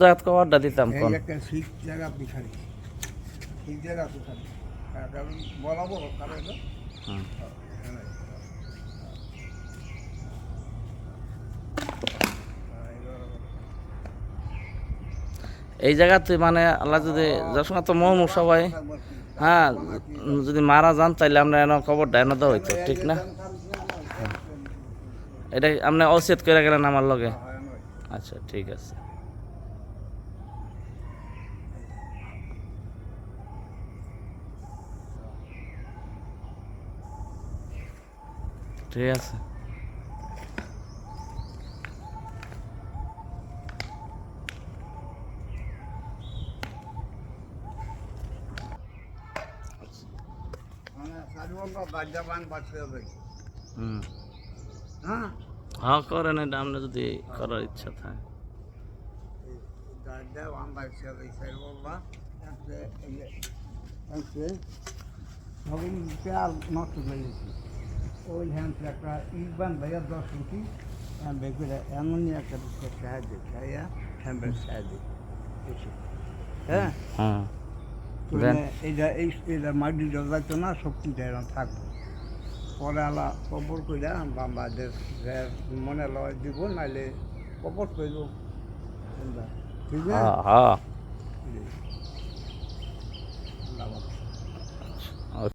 জায়গা কভারটা দিতাম এই কোন একটা শীত জায়গা পিছাড়ি শীত জায়গা পিছাড়ি কারণ বলাবো কারণ এটা হুম। এই জায়গা তুই মানে আল্লাহ যদি যার সময় তো মৌমু সবাই হ্যাঁ যদি মারা যান তাইলে আমরা এনে খবরটা এনে দেওয়া হইতো ঠিক না এটা আপনি অচেত করে গেলেন আমার লগে আচ্ছা ঠিক আছে ঠিক আছে হুম হ্যাঁ করেন এটা আপনি যদি করার ইচ্ছা থাকে নষ্ট হয়ে গেছে ওই হ্যান্ড একটা ইবান ভাইয়া 10 ফুটি বেগুলো এমনই একটা সাহায্য খাইয়া হ্যান্ডেল সাহায্য হ্যাঁ হ্যাঁ এইটা মাটি জ্বলাইতো না শক্তিটা এরকম থাকবো পরে আলা কবর কইরা বাম্বাদের মনে লয় দিব নাইলে কবর করব ঠিক আছে হ্যাঁ হ্যাঁ